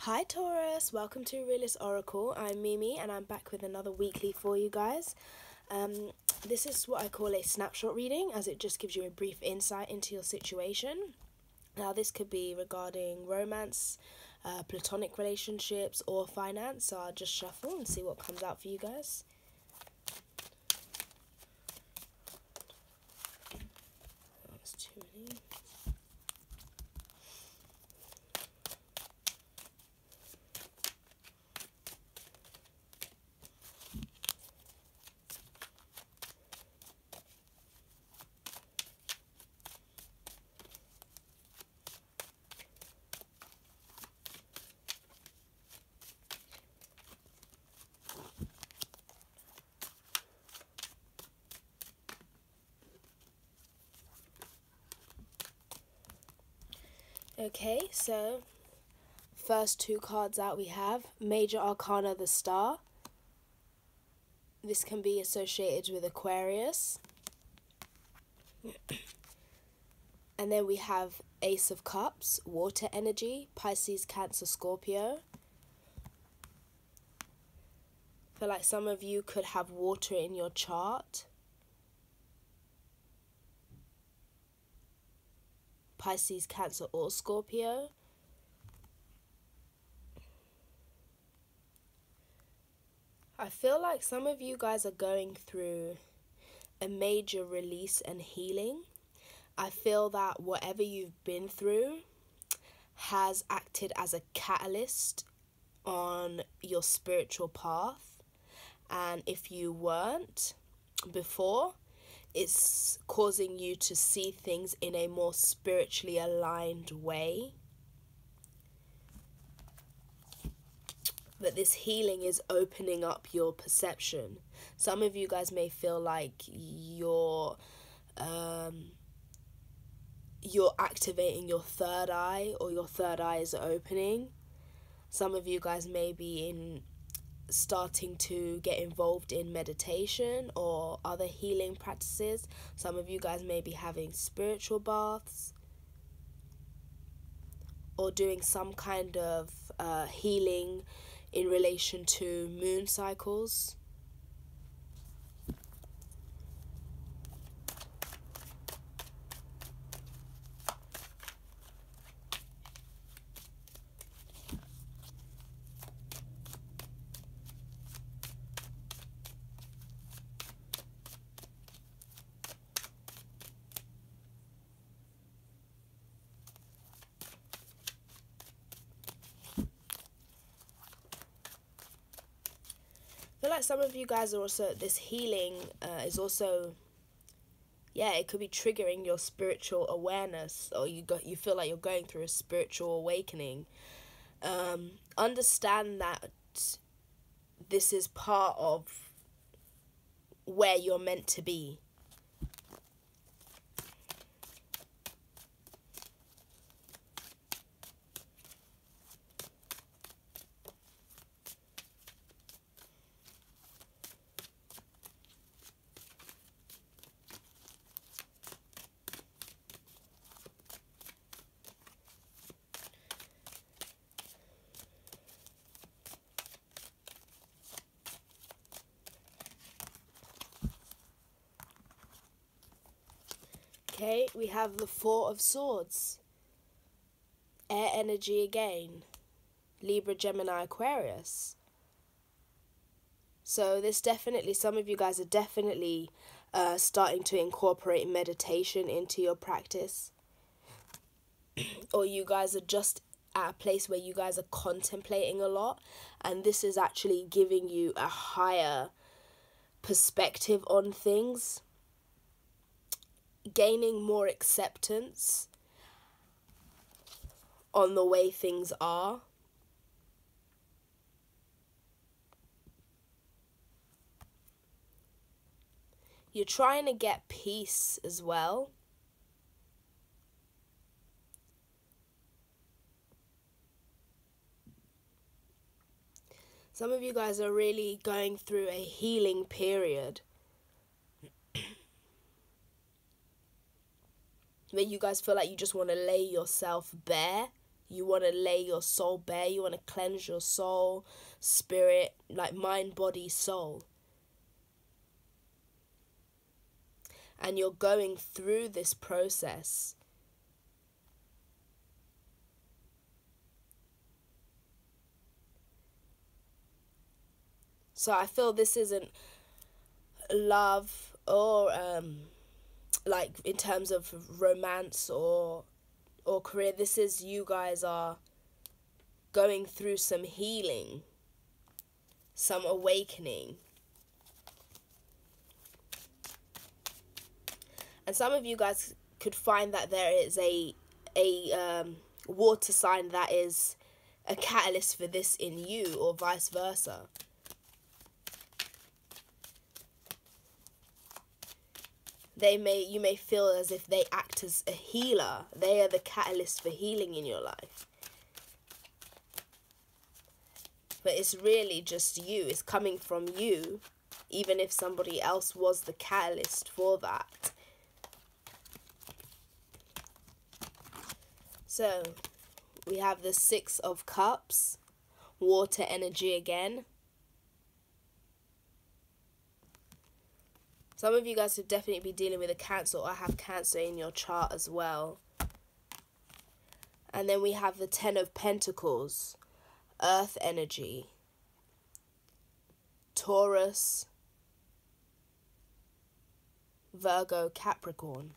Hi Taurus, welcome to Realist Oracle. I'm Mimi and I'm back with another weekly for you guys. This is what I call a snapshot reading, as it just gives you a brief insight into your situation. Now this could be regarding romance, platonic relationships or finance, so I'll just shuffle and see what comes out for you guys. That's too many. Okay, so first two cards out we have Major Arcana, the Star. This can be associated with Aquarius. And then we have Ace of Cups, water energy, Pisces, Cancer, Scorpio. I feel like some of you could have water in your chart. Pisces, Cancer, or Scorpio. I feel like some of you guys are going through a major release and healing. I feel that whatever you've been through has acted as a catalyst on your spiritual path. And if you weren't before, it's causing you to see things in a more spiritually aligned way. But this healing is opening up your perception. Some of you guys may feel like you're activating your third eye, or your third eye is opening. Some of you guys may be starting to get involved in meditation or other healing practices. Some of you guys may be having spiritual baths or doing some kind of healing in relation to moon cycles. I feel like some of you guys are also, this healing is also, it could be triggering your spiritual awareness, or you feel like you're going through a spiritual awakening. Understand that this is part of where you're meant to be. Okay, we have the Four of Swords. Air energy again. Libra, Gemini, Aquarius. So this definitely, some of you guys are definitely starting to incorporate meditation into your practice. Or you guys are just at a place where you guys are contemplating a lot, and this is actually giving you a higher perspective on things. Gaining more acceptance on the way things are. You're trying to get peace as well. Some of you guys are really going through a healing period where you guys feel like you just want to lay yourself bare. You want to lay your soul bare. You want to cleanse your soul, spirit, like mind, body, soul. And you're going through this process. So I feel this isn't love or like in terms of romance or career. This is you guys are going through some healing, some awakening. And some of you guys could find that there is a water sign that is a catalyst for this in you, or vice versa. You may feel as if they act as a healer. They are the catalyst for healing in your life. But it's really just you. It's coming from you, even if somebody else was the catalyst for that. So, we have the 6 of Cups, water energy again. Some of you guys would definitely be dealing with a Cancer or have Cancer in your chart as well. And then we have the 10 of Pentacles, earth energy, Taurus, Virgo, Capricorn.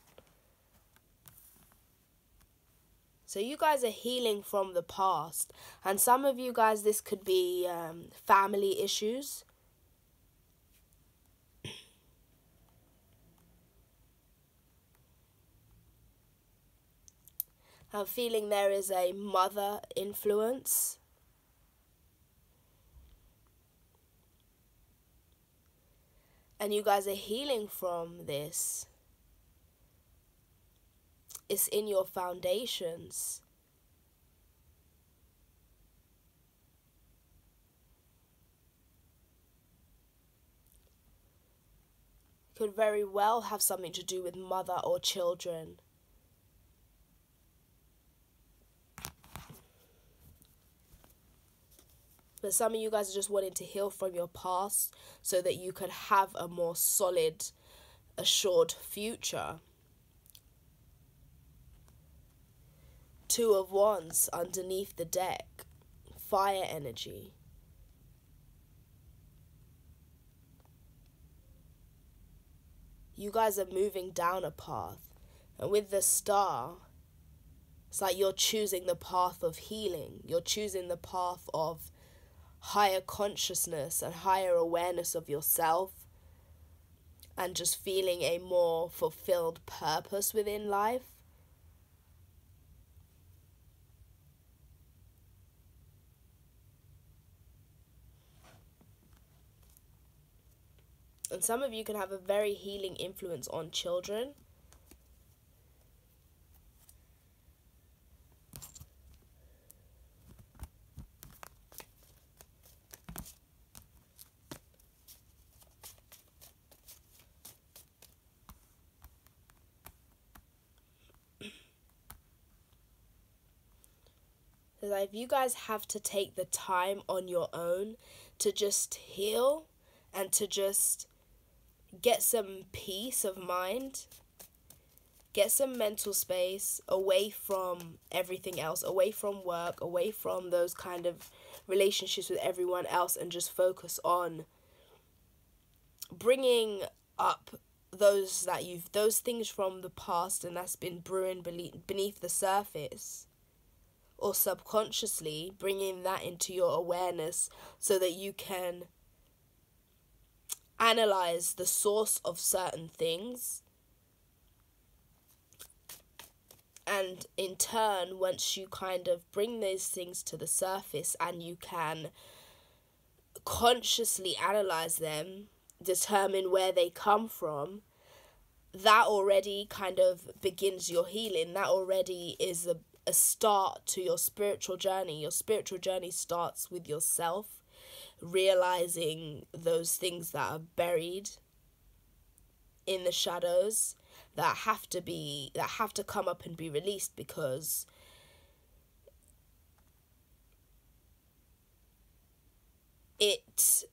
So you guys are healing from the past. And some of you guys, this could be family issues. I'm feeling there is a mother influence. And you guys are healing from this. It's in your foundations. Could very well have something to do with mother or children. But some of you guys are just wanting to heal from your past so that you could have a more solid, assured future. 2 of Wands underneath the deck. Fire energy. You guys are moving down a path. And with the Star, it's like you're choosing the path of healing. You're choosing the path of higher consciousness and higher awareness of yourself. And just feeling a more fulfilled purpose within life. And some of you can have a very healing influence on children. Like, you guys have to take the time on your own to just heal and to just get some peace of mind, get some mental space away from everything else, away from work, away from those kind of relationships with everyone else, and just focus on bringing up those things from the past and that's been brewing beneath the surface, or subconsciously bringing that into your awareness so that you can analyze the source of certain things. And in turn, once you kind of bring those things to the surface and you can consciously analyze them, determine where they come from, that already kind of begins your healing. That already is a start to your spiritual journey. Your spiritual journey starts with yourself, realizing those things that are buried in the shadows, that have to come up and be released, because it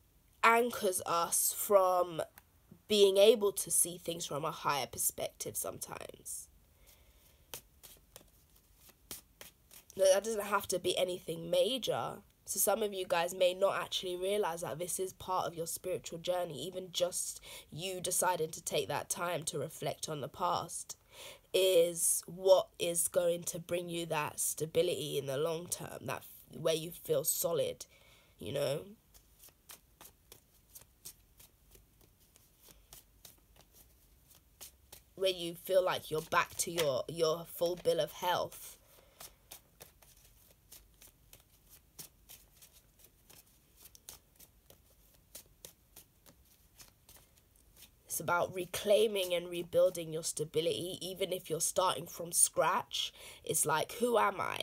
anchors us from being able to see things from a higher perspective sometimes. That doesn't have to be anything major. So some of you guys may not actually realize that this is part of your spiritual journey. Even just you deciding to take that time to reflect on the past is what is going to bring you that stability in the long term, that where you feel solid, you know. Where you feel like you're back to your full bill of health. It's about reclaiming and rebuilding your stability, even if you're starting from scratch. It's like, who am I?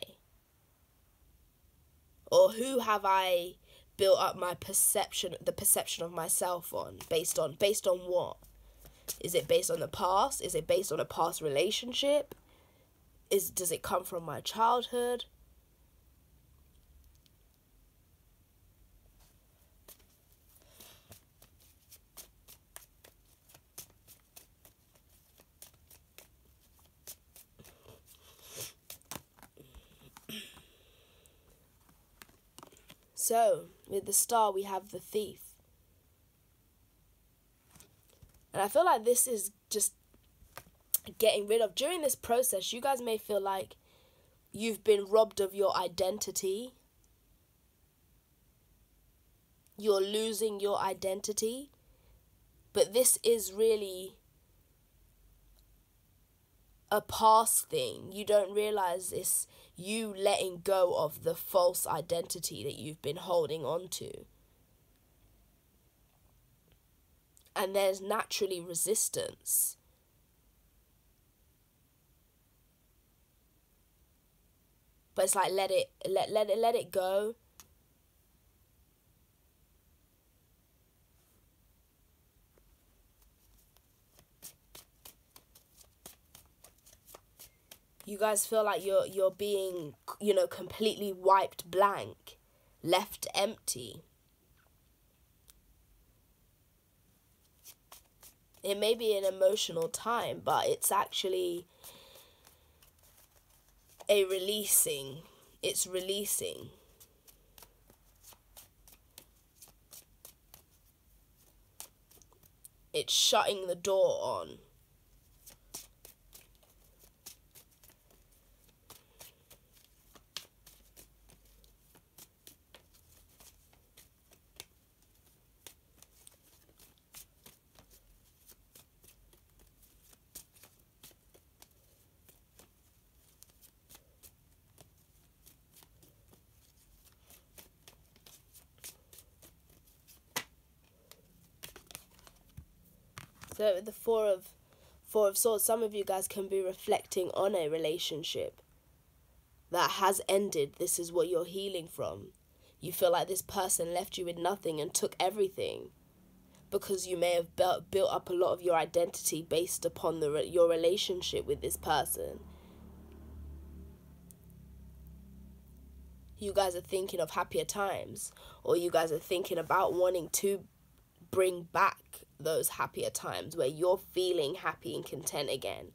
Or who have I built up my perception, the perception of myself on? Based on what? Is it based on the past? Is it based on a past relationship? Does it come from my childhood? So, with the Star, we have the Thief. And I feel like this is just getting rid of. During this process, you guys may feel like you've been robbed of your identity. You're losing your identity. But this is really a past thing. You don't realize it's you letting go of the false identity that you've been holding on to. And there's naturally resistance. But it's like let it go. You guys feel like you're being, completely wiped blank, left empty. It may be an emotional time, but it's actually a releasing. It's releasing. It's shutting the door on. So the Four of Swords, some of you guys can be reflecting on a relationship that has ended. This is what you're healing from. You feel like this person left you with nothing and took everything because you may have built up a lot of your identity based upon your relationship with this person. You guys are thinking of happier times, or you guys are thinking about wanting to bring back those happier times where you're feeling happy and content again.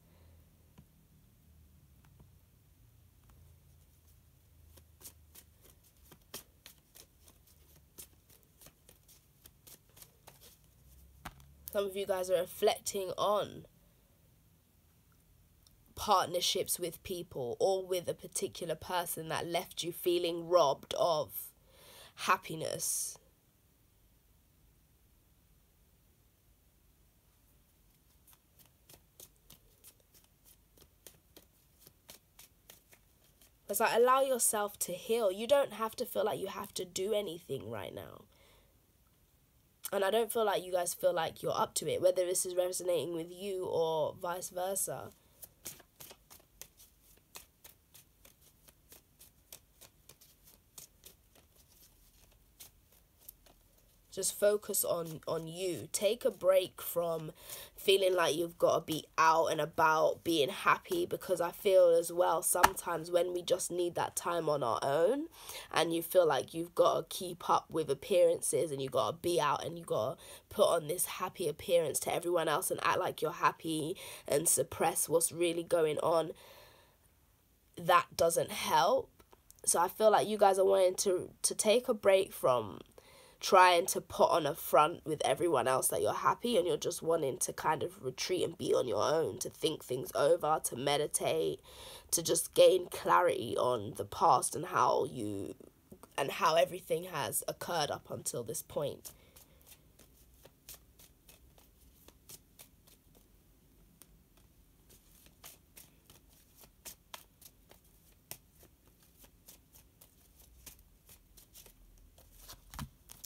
Some of you guys are reflecting on partnerships with people or with a particular person that left you feeling robbed of happiness. It's like, allow yourself to heal. You don't have to feel like you have to do anything right now. And I don't feel like you guys feel like you're up to it, whether this is resonating with you or vice versa. Just focus on you. Take a break from feeling like you've got to be out and about, being happy, because I feel as well sometimes when we just need that time on our own and you feel like you've got to keep up with appearances and you've got to be out and you've got to put on this happy appearance to everyone else and act like you're happy and suppress what's really going on, that doesn't help. So I feel like you guys are wanting to take a break from trying to put on a front with everyone else that you're happy, and you're just wanting to kind of retreat and be on your own, to think things over, to meditate, to just gain clarity on the past and how everything has occurred up until this point.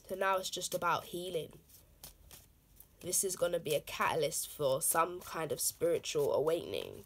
So now it's just about healing. This is going to be a catalyst for some kind of spiritual awakening.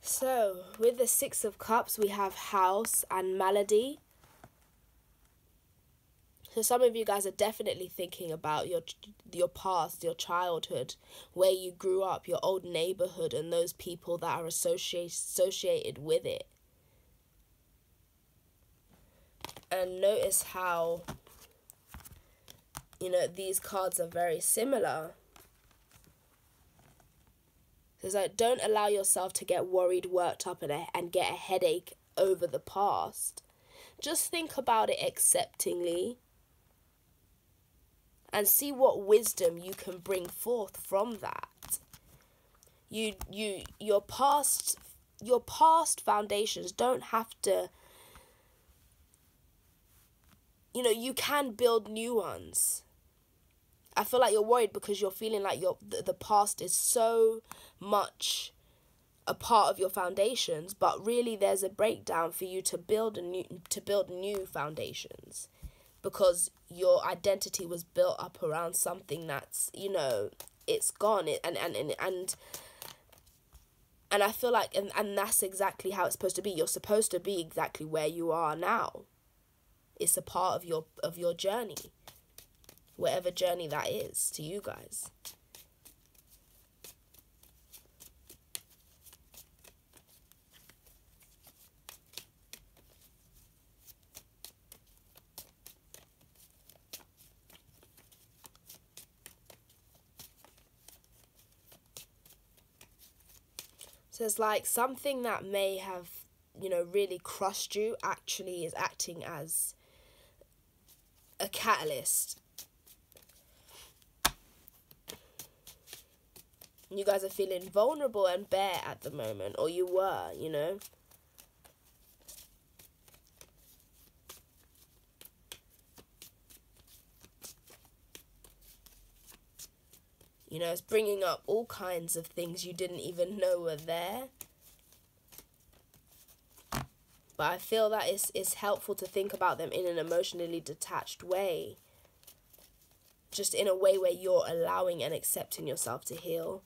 So, with the Six of Cups, we have house and malady. So some of you guys are definitely thinking about your past, your childhood, where you grew up, your old neighborhood, and those people that are associated with it. And notice how, these cards are very similar. It's like, don't allow yourself to get worried, worked up, and get a headache over the past. Just think about it acceptingly and see what wisdom you can bring forth from that. Your past foundations don't have to, you can build new ones. I feel like you're worried because you're feeling like the past is so much a part of your foundations, but really there's a breakdown for you to build new foundations, because your identity was built up around something that's, it's gone. And I feel like and that's exactly how it's supposed to be. You're supposed to be exactly where you are now. It's a part of your journey. Whatever journey that is to you guys. So it's like something that may have, really crushed you actually is acting as a catalyst. You guys are feeling vulnerable and bare at the moment, or you were, It's bringing up all kinds of things you didn't even know were there. But I feel that it's helpful to think about them in an emotionally detached way. Just in a way where you're allowing and accepting yourself to heal.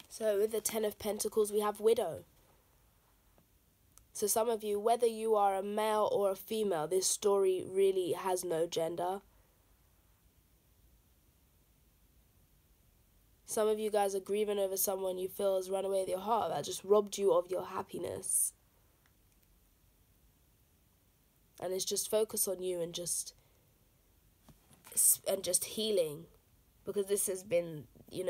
So with the Ten of Pentacles, we have widow. So some of you, whether you are a male or a female, this story really has no gender. Some of you guys are grieving over someone you feel has run away with your heart, that just robbed you of your happiness. And it's just focus on you and just healing. Because this has been, you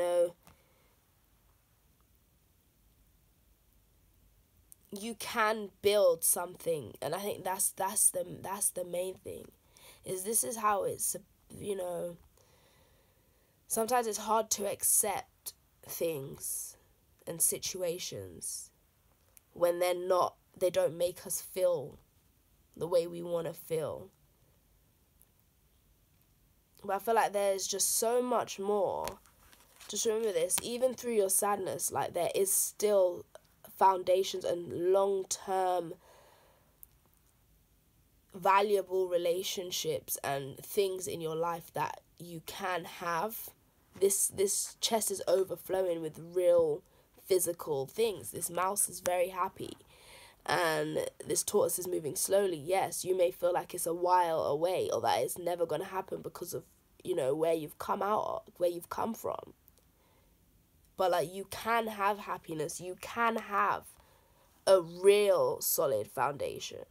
can build something, and I think that's the main thing. This is how it's, sometimes it's hard to accept things and situations when they don't make us feel the way we want to feel. But I feel like there's just so much more. Just remember this, even through your sadness, like, there is still foundations and long-term valuable relationships and things in your life that you can have. This chest is overflowing with real physical things. This mouse is very happy, and this tortoise is moving slowly. Yes, you may feel like it's a while away, or that it's never going to happen because of, where you've come from. But, like, you can have happiness. You can have a real solid foundation.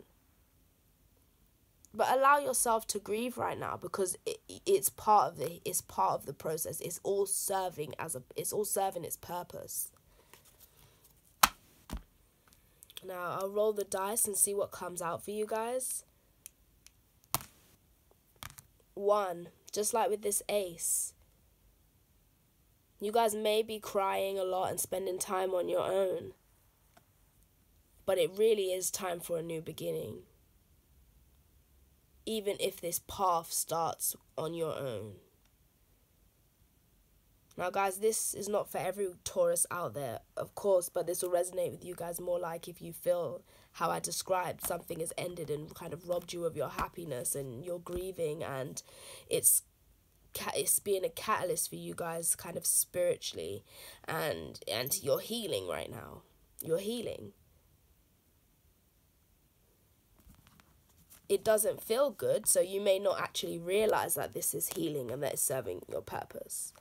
But allow yourself to grieve right now, because it's part of the process. It's all serving its purpose. Now I'll roll the dice and see what comes out for you guys. 1, just like with this ace. You guys may be crying a lot and spending time on your own, but it really is time for a new beginning. Even if this path starts on your own. Now, guys, this is not for every Taurus out there, of course, but this will resonate with you guys more, like if you feel how I described, something has ended and kind of robbed you of your happiness and you're grieving, and it's being a catalyst for you guys kind of spiritually, and you're healing right now. You're healing. It doesn't feel good, so you may not actually realize that this is healing and that it's serving your purpose.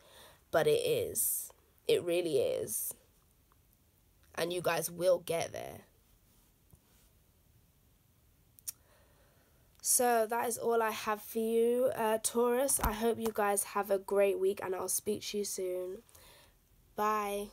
But it is. It really is. And you guys will get there. So that is all I have for you, Taurus. I hope you guys have a great week, and I'll speak to you soon. Bye.